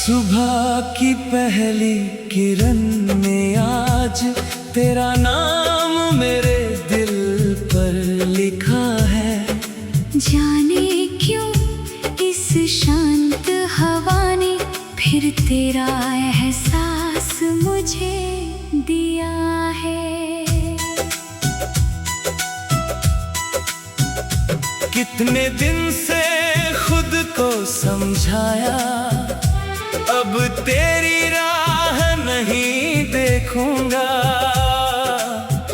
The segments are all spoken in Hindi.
सुबह की पहली किरण ने आज तेरा नाम मेरे दिल पर लिखा है। जाने क्यों इस शांत हवा ने फिर तेरा एहसास मुझे दिया है। कितने दिन से खुद को समझाया, अब तेरी राह नहीं देखूंगा,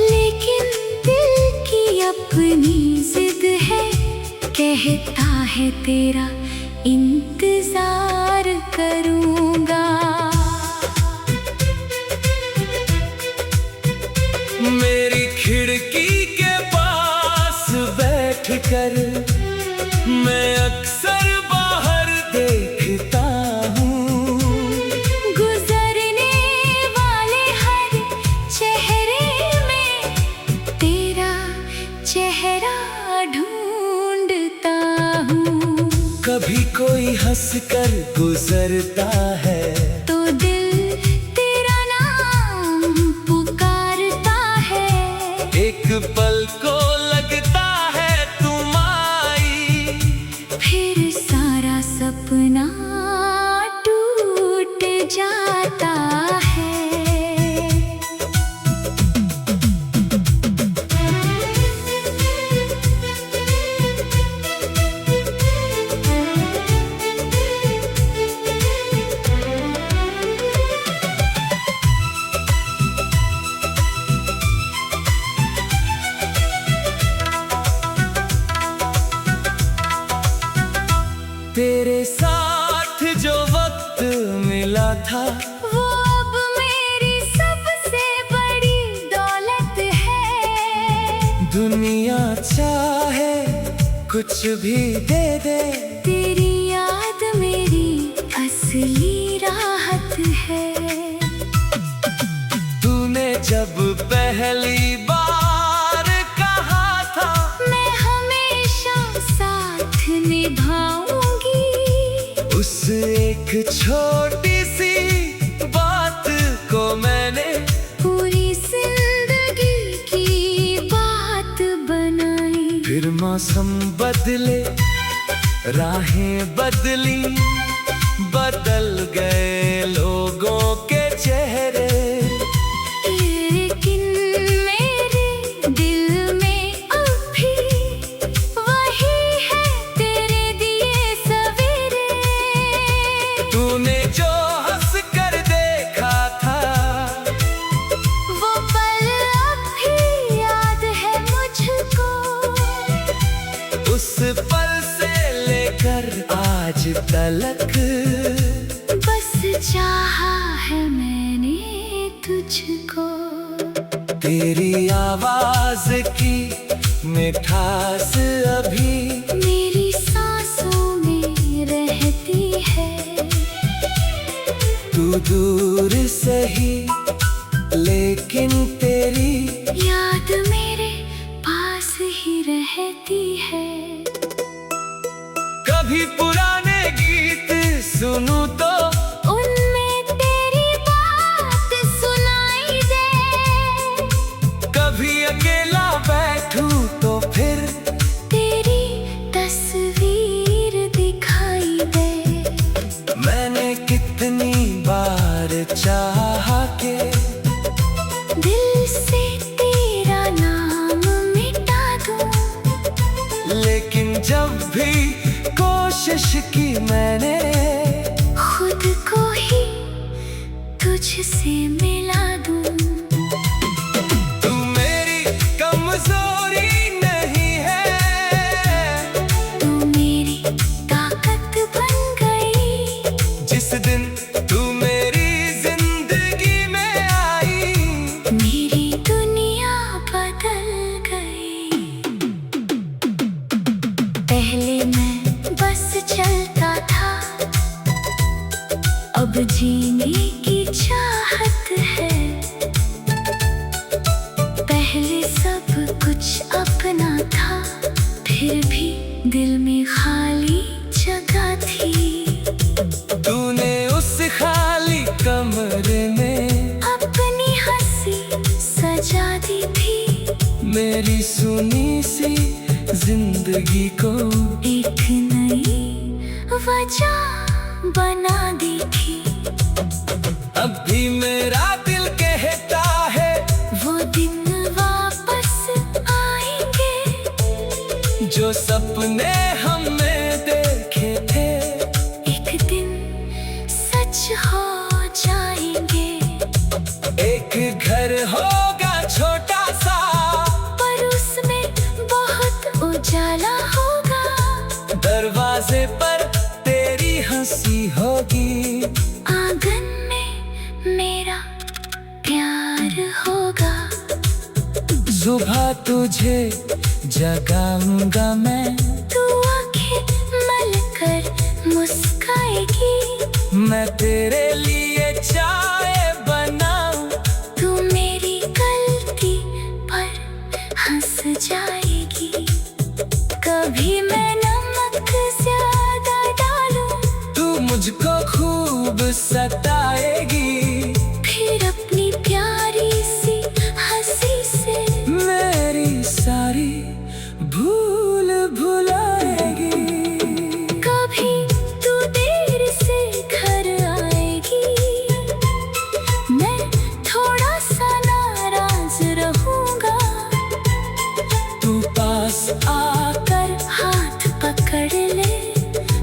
लेकिन दिल की अपनी जिद है, कहता है तेरा इंतजार करूंगा। मेरी खिड़की के पास बैठकर मैं अक्सर बाहर देखता हूँ। गुजरने वाले हर चेहरे में तेरा चेहरा ढूंढता हूँ। कभी कोई हंसकर गुजरता है तो दिल तेरा नाम पुकारता है। एक पल को लगता है तुम आई, फिर सारा सपना टूट जाता है। तेरे साथ जो वक्त मिला था वो अब मेरी सबसे बड़ी दौलत है। दुनिया चाहे कुछ भी दे दे, तेरी याद मेरी असली राहत है। तूने जब पहली बार कहा था मैं हमेशा साथ निभाऊंगी, उस एक छोटी सी बात को मैंने पूरी जिंदगी की बात बनाई। फिर मौसम बदले, राहें बदली, बदल गए लोगों के चेहरे, लेकिन मेरे दिल में अब भी वही है तेरे दिए सवेरे। तूने जो हंस कर देखा था वो पल अब भी याद है मुझको, उस पल से लेकर आज तलक बस चाहा है मैंने तुझको। तेरी आवाज की मिठास अभी मेरी सांसों में रहती है। तू दूर सही लेकिन तेरी याद मेरे पास ही रहती है। कभी पुराने गीत सुनूं तो उनमें तेरी बात सुनाई दे। कभी अकेला बैठूं तो फिर तेरी तस्वीर दिखाई दे। मैंने कितनी बार चाहा के दिल से तेरा नाम मिटा दूं, लेकिन जब भी कोशिश की मैंने खुद को ही तुझसे मिला दूं। मेरी सुनी सी जिंदगी को एक नई वजह बना दी थी। अब भी मेरा दिल कहता है वो दिन वापस आएंगे जो सपने हमने देखे थे एक दिन सच हो जाएंगे। एक घर होगा छोटा सा पर उसमें बहुत उजाला होगा। दरवाजे पर तेरी हंसी होगी। आंगन में मेरा प्यार होगा। सुबह तुझे जगाऊंगा मैं, तू आंखें मलकर मुस्काएगी। मैं तेरे लिए चाय बनाऊं, तू मेरी गलती पर हंस जाएगी। कभी मैं नमक ज्यादा डालूं, तू मुझको खूब सताएगी। फिर अपनी प्यारी सी हंसी से मेरी सारी भूल भुलाएगी। कभी तू देर से घर आएगी, मैं थोड़ा सा नाराज रहूंगा। तू पास आकर हाथ पकड़ ले,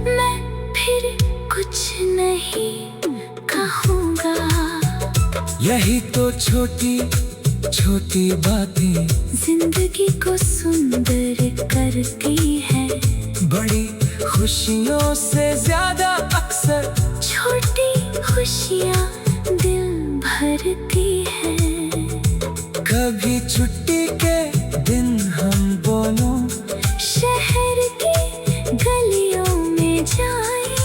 मैं फिर कुछ नहीं कहूँगा। यही तो छोटी छोटी बातें जिंदगी को सुंदर करती है। बड़ी खुशियों से ज्यादा अक्सर छोटी खुशियाँ दिल भरती है। कभी छुट्टी के दिन हम दोनों शहर की गलियों में जाए,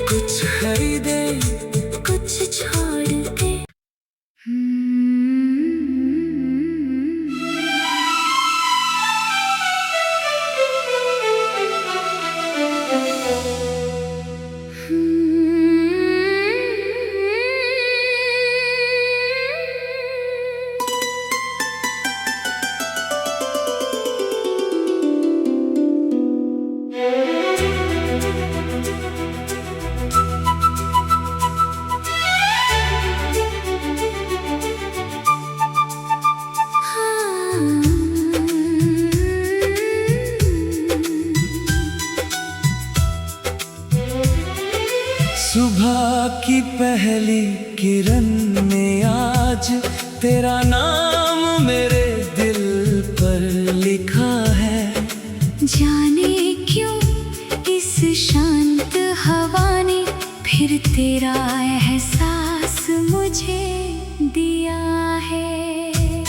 कुछ खरीदे कुछ छोड़ दे। सुबह की पहली किरण में आज तेरा नाम मेरे दिल पर लिखा है। जाने क्यों इस शांत हवा ने फिर तेरा एहसास मुझे दिया है।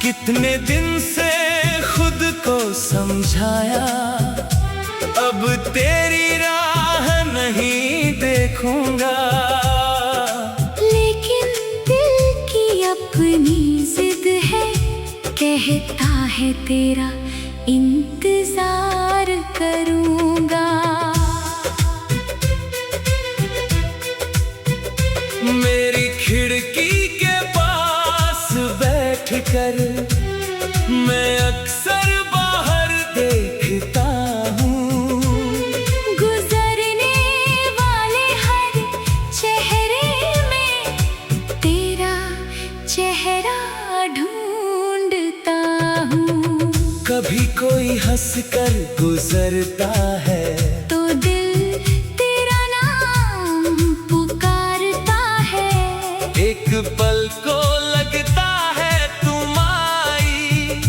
कितने दिन से खुद को समझाया, अब तेरी राह नहीं देखूंगा। लेकिन दिल की अपनी जिद है, कहता है तेरा इंतजार करूंगा। मेरी खिड़की के पास बैठकर मैं अक्सर बाहर देखता हूँ। गुजरने वाले हर चेहरे में तेरा चेहरा ढूंढता हूँ। कभी कोई हंसकर गुजरता है तो दिल तेरा नाम पुकारता है। एक पल को लगता है तुम आई,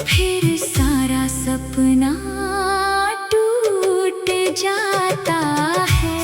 फिर सारा सपना टूट जाता है।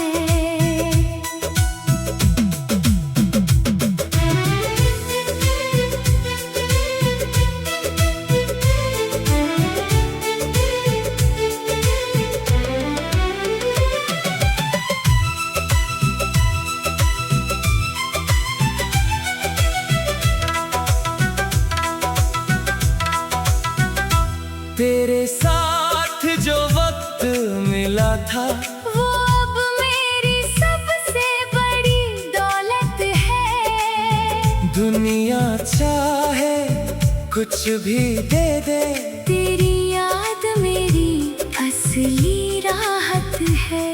कुछ भी दे दे। तेरी याद मेरी असली राहत है।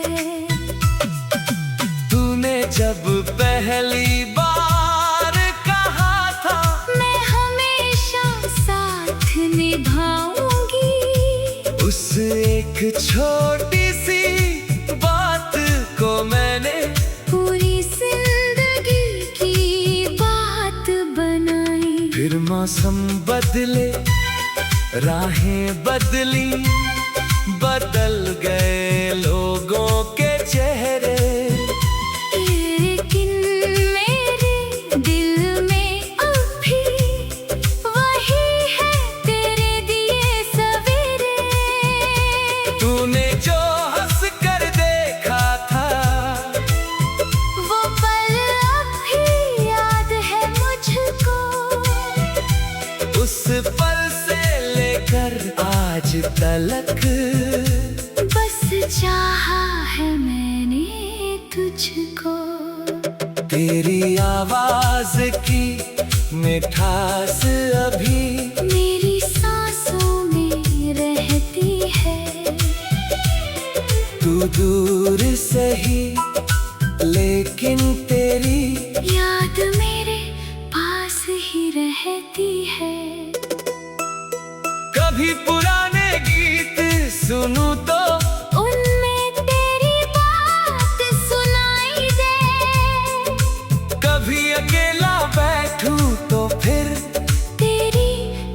तूने जब पहली बार कहा था मैं हमेशा साथ निभाऊंगी, उस एक छोटी सी बात को मैंने पूरी जिंदगी की बात बनाई। फिर मौसम बदले, राहें बदली, बदल गए लोगों के चेहरे, लेकिन मेरे दिल में अब भी वही है तेरे दिए सवेरे। तूने जो हंस कर देखा था वो पल अब भी याद है मुझको, उस पल से लेकर आज तलक बस चाहा है मैंने तुझको। तेरी आवाज की मिठास अभी मेरी सांसों में रहती है। तू दूर सही लेकिन तेरी याद मेरे पास ही रहती है। कभी पुराने गीत सुनूं तो उनमें तेरी बात सुनाई दे। कभी अकेला बैठूं तो फिर तेरी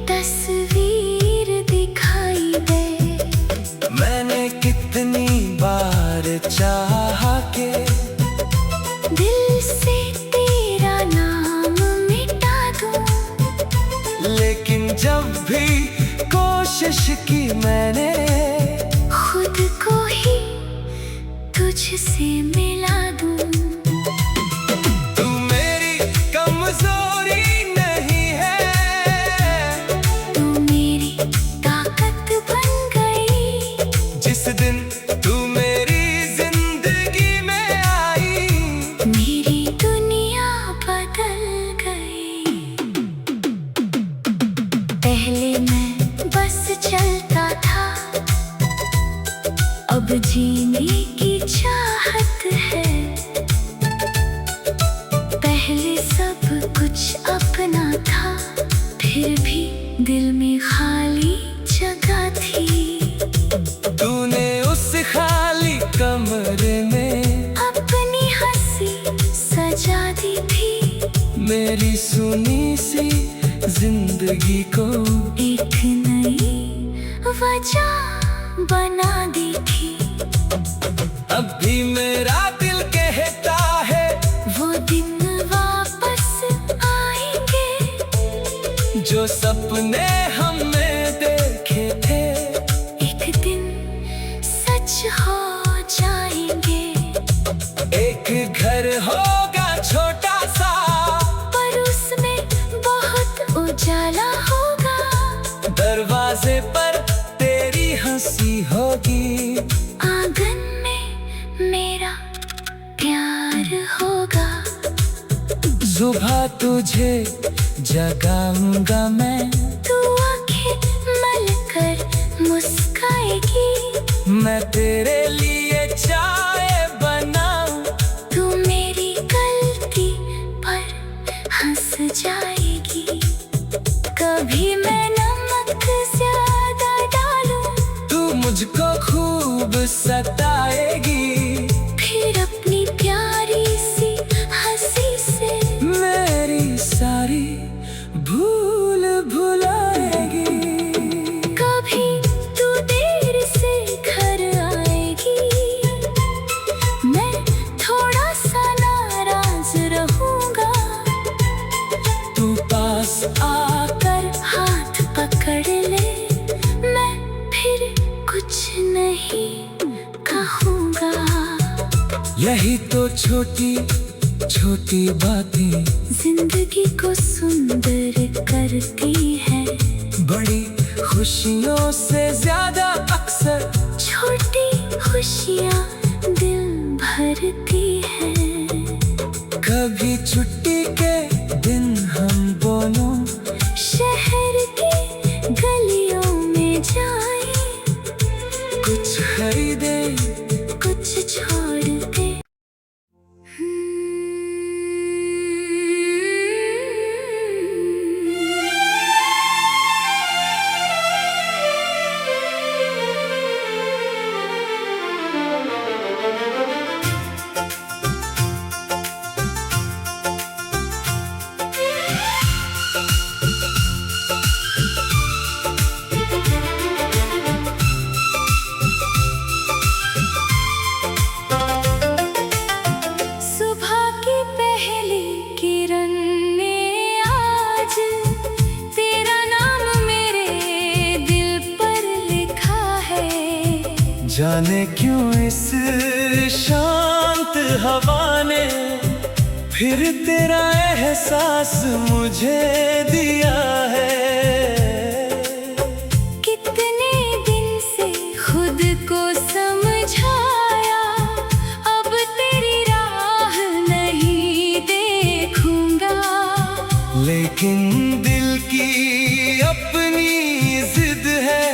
तस्वीर दिखाई दे। मैंने कितनी बार चाहा के दिल से तेरा नाम मिटा दूं, लेकिन जब भी कोशिश की मैंने खुद को ही तुझसे मिला दूं। तू मेरी कमजोरी नहीं है, तू मेरी ताकत बन गई। जिस दिन तू मेरी जिंदगी में आई मेरी दुनिया बदल गई। पहले मैं बस चलता था, अब जीने की चाहत है। पहले सब कुछ अपना था, फिर भी दिल में खाली जगह थी। तूने उस खाली कमरे में अपनी हंसी सजा दी थी, मेरी सुनी सी जिंदगी को एक नई वजह बना दी थी। अब भी मेरा दिल कहता है वो दिन वापस आएंगे, जो सपने हमने देखे थे एक दिन सच हो जाएंगे। एक घर होगा छोटा सा, पर उसमें बहुत उजाला होगा। दरवाजे पर तेरी हंसी होगी, आंगन में मेरा प्यार होगा। सुबह तुझे जगाऊंगा मैं, तू आंखें मल कर मुस्काएगी। मैं तेरे लिए चाय बनाऊं, तू मेरी गलती पर हंस जाएगी। कभी मैं नमक ज्यादा डालूं, तू मुझको खूब सताएगी। फिर अपनी प्यारी सी हंसी से मेरी सारी भूल भुलाएगी। कभी तू देर से घर आएगी, मैं थोड़ा सा नाराज रहूंगा। तू पास आकर हाथ पकड़ ले, मैं फिर कुछ नहीं कहूँगा। यही तो छोटी छोटी बातें जिंदगी को सुंदर करती है। बड़ी खुशियों से ज्यादा अक्सर छोटी खुशियाँ दिल भरती है। कभी छुट्टी के दिन हम दोनों शहर के जाने क्यों इस शांत हवा ने फिर तेरा एहसास मुझे दिया है। कितने दिन से खुद को समझाया, अब तेरी राह नहीं देखूंगा। लेकिन दिल की अपनी जिद है,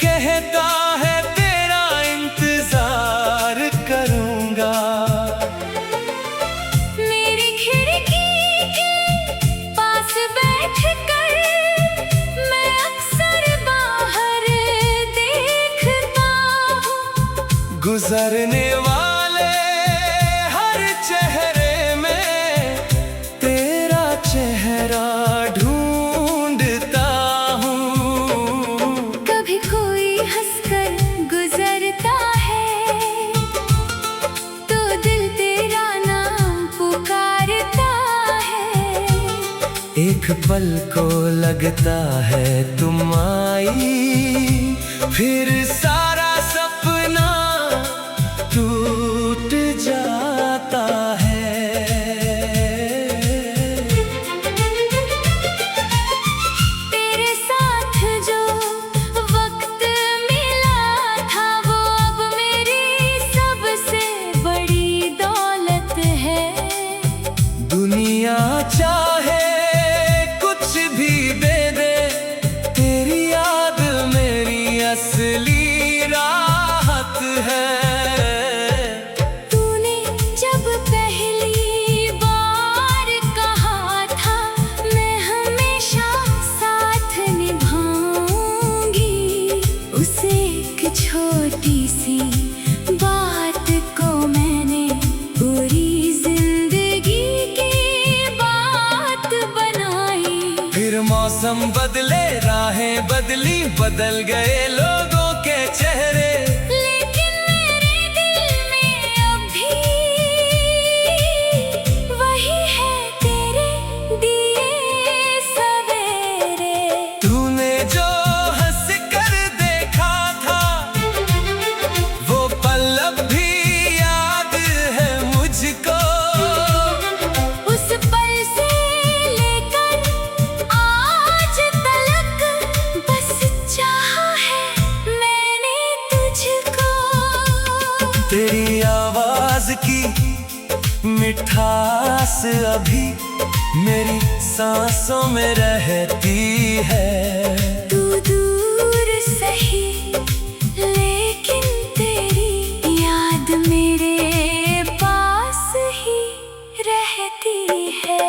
कहता है तेरा इंतजार करूंगा। मेरी खिड़की के पास बैठकर मैं अक्सर बाहर देखता हूँ। गुजरने वाले हर चेहरे में तेरा चेहरा ढूंढता हूँ। कभी कोई हंसकर गुजरता है तो दिल तेरा नाम पुकारता है। एक पल को लगता है तुम आई, फिर सारा सपना टूट जाता है। तेरे साथ जो वक्त मिला था वो अब मेरी सबसे बड़ी दौलत है। दुनिया चाहे कुछ भी दे दे, तेरी याद मेरी असली राहत है। तूने जब पहली बार कहा था मैं हमेशा साथ निभाऊंगी, उस एक छोटी सी बात को मैंने पूरी जिंदगी की बात बनाई। फिर मौसम बदले, राहें बदली, बदल गए लोगों के चेहरे, लेकिन मेरे दिल में अब भी वही है तेरे दिए सवेरे। तूने जो हंस कर देखा था वो पल अब भी याद है मुझको। उस पल से लेकर आज तलक बस चाहा है मैंने तुझको। तेरी आवाज की मिठास अभी मेरी सांसों में रहती है। तू दूर सही लेकिन तेरी याद मेरे पास ही रहती है।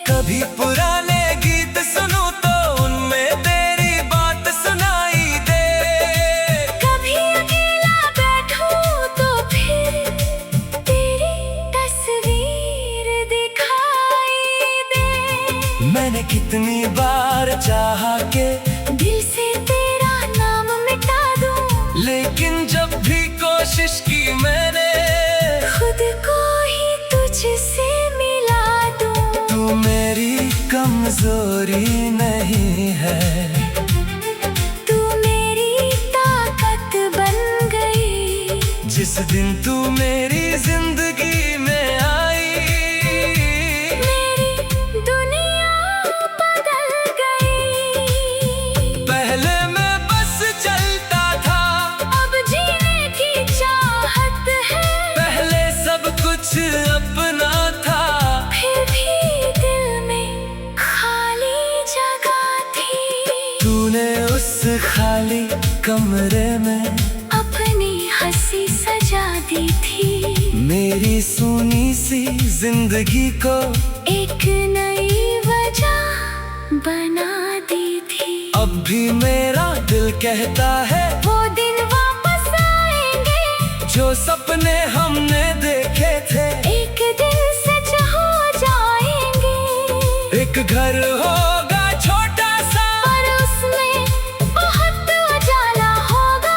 कभी पुराने गीत सुनूं तो उनमें तेरी बात सुनाई दे। कभी अकेला बैठूं तो फिर तेरी तस्वीर दिखाई दे। मैंने कितनी बार चाहा के दिल से तेरा नाम मिटा दूं, लेकिन जब भी कोशिश की मैंने खुद को ही तुझसे मिला दूं। तू मेरी कमजोरी नहीं है, तू मेरी ताकत बन गई। जिस दिन तू मेरी जिंदगी में आई मेरी दुनिया बदल गई। पहले मैं बस चलता था, अब जीने की चाहत है। पहले सब कुछ अपना था, फिर भी दिल में खाली जगह थी। तूने उस खाली कमरे में अपनी हंसी सजा दी थी। मेरी सूनी सी जिंदगी को एक नई वजह बना दी थी। अब भी मेरा दिल कहता है वो दिन वापस आएंगे जो सपने हमने देखे थे, एक दिन सच हो जाएंगे। एक घर होगा छोटा सा पर उसमें बहुत उजाला होगा।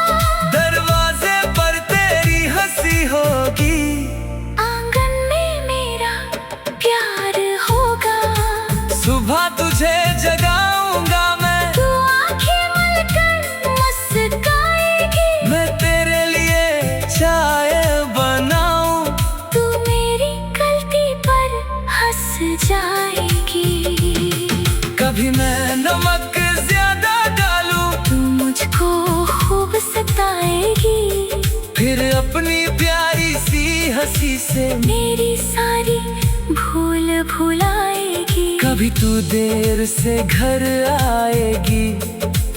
दरवाजे पर तेरी हंसी होगी, आंगन में मेरा प्यार होगा। सुबह तुझे जगाऊंगा मैं, तू आंखें मलकर मुस्काएगी। मैं तेरे लिए जाएगी। कभी मैं नमक ज्यादा डालूं, तू मुझको खूब सताएगी। फिर अपनी प्यारी सी हंसी से मेरी सारी भूल भुलाएगी। कभी तू देर से घर आएगी,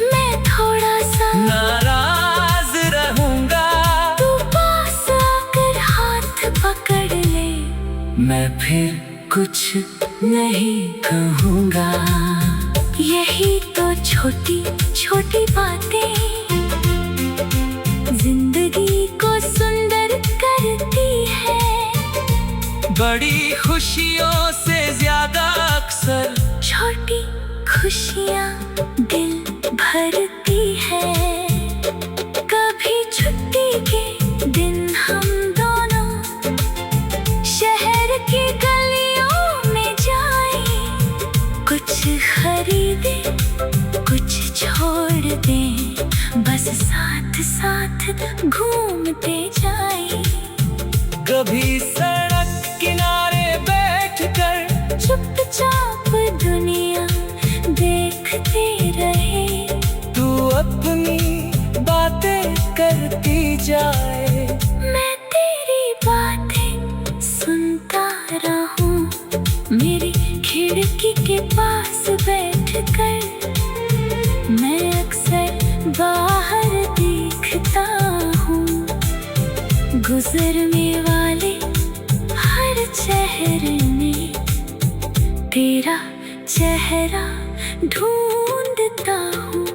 मैं थोड़ा सा नाराज रहूंगा। तू पास आकर हाथ पकड़ ले, मैं फिर कुछ नहीं कहूँगा। यही तो छोटी छोटी बातें जिंदगी को सुंदर करती है। बड़ी खुशियों से ज्यादा अक्सर छोटी खुशियाँ दिल भरती है। कभी छुट्टी के दिन हम दोनों शहर की गलियों में जाएं, कुछ खरीदे कुछ छोड़ दें, बस साथ साथ घूमते जाएं। कभी सड़क किनारे बैठकर चुपचाप दुनिया देखते रहे। तू अपनी बातें करती जाए, मैं तेरी बातें सुनता रहूं, मेरी खिड़की के पास बैठकर मैं अक्सर बाहर देखता हूँ। गुजरने वाले हर चेहरे में तेरा चेहरा ढूंढता हूँ।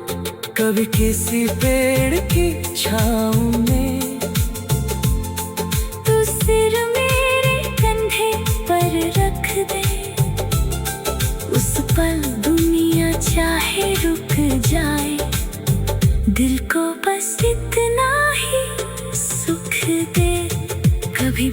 कभी किसी पेड़ की छाँव में तू सिर मेरे कंधे पर रख दे, उस पल दुनिया चाहे रुक जाए, दिल को बस इतना ही सुख दे। कभी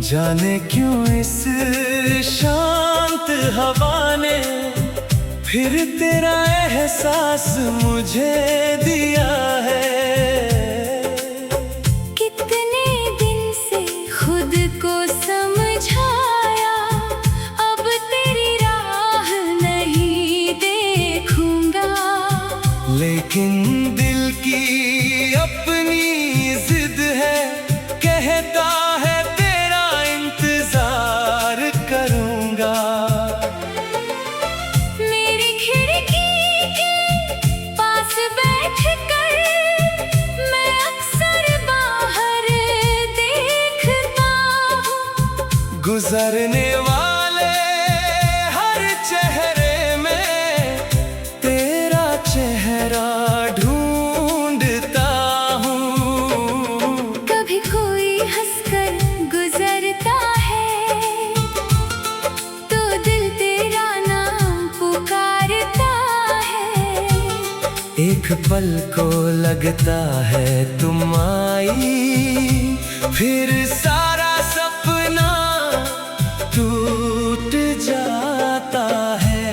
जाने क्यों इस शांत हवा ने फिर तेरा एहसास मुझे दिया है। कितने दिन से खुद को समझाया, अब तेरी राह नहीं देखूंगा। लेकिन दिल की अपनी जिद है, कहता है तेरा इंतजार करूंगा। मेरी खिड़की के पास बैठकर मैं अक्सर बाहर देखता हूँ। गुजरने वाले हर चेहरे में तेरा चेहरा ढूंढता हूँ। कभी कोई हंसकर गुजरता है तो दिल तेरा नाम पुकारता है। एक पल को लगता है तुम आई, फिर सारा सपना टूट जाता है।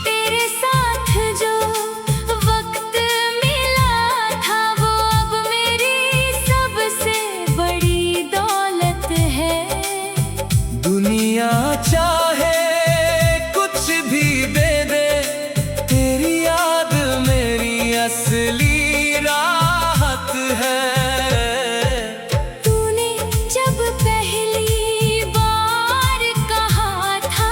तेरे साथ जो वक्त मिला था वो अब मेरी सबसे बड़ी दौलत है। दुनिया चाहे कुछ भी दे दे, तेरी याद मेरी असली राहत है। तूने जब पहली बार कहा था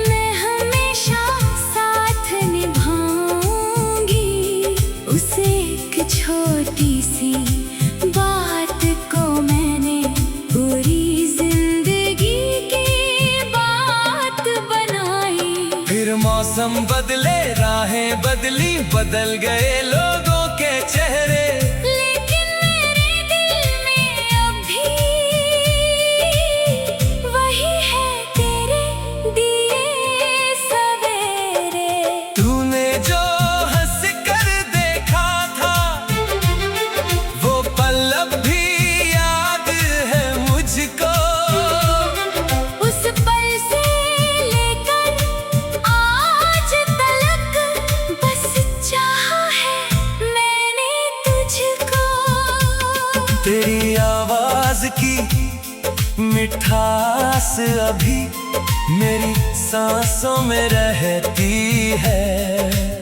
मैं हमेशा साथ निभाऊंगी, उसे एक छोटी सी बात को मैंने पूरी जिंदगी की बात मौसम बदले, राहें बदली, बदल गए लोगों के चेहरे, लेकिन मेरे दिल में अभी वही है तेरे दिए सवेरे। तूने जो हंस कर देखा था वो पल अब भी याद है मुझको। उस पल से लेकर आज तलक बस चाहा है मैंने तुझको। तेरी आवाज की मिठास अभी मेरी सांसों में रहती है।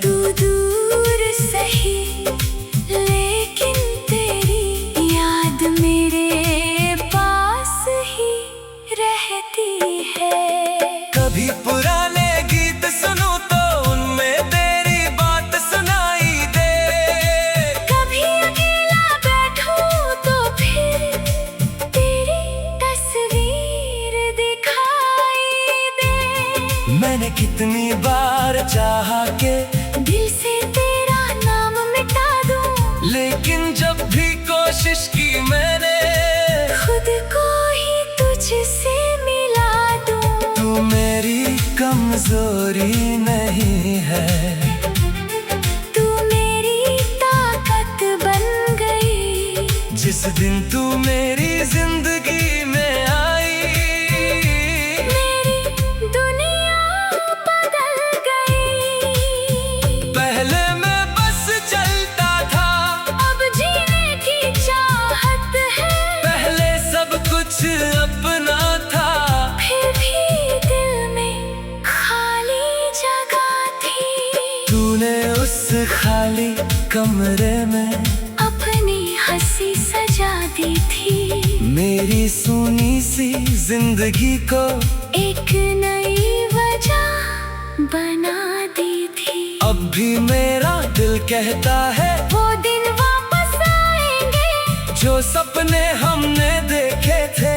तू दूर सही लेकिन तेरी याद मेरे पास ही रहती है। कभी पुराने गीत सुनूं तो उनमें तेरी बात सुनाई दे, कभी अकेला बैठूं तो फिर तेरी तस्वीर दिखाई दे। मैंने कितनी बार चाहा के दिल से तेरा नाम मिटा दूं, लेकिन जब भी कोशिश की मैंने खुद को ही तुझसे मिला दूं। तू मेरी कमजोरी नहीं है, तू मेरी ताकत बन गई। जिस दिन तू मेरी जिंदगी में आई मेरी दुनिया बदल गई। पहले मैं बस चलता था, अब जीने की चाहत है, पहले सब कुछ अपना था, फिर भी दिल में खाली जगह थी। तूने उस खाली कमरे में अपनी हंसी सजा दी थी, मेरी सूनी सी जिंदगी को एक नई वजह बना दी थी। अब भी मेरा दिल कहता है वो दिन वापस आएंगे जो सपने हमने देखे थे।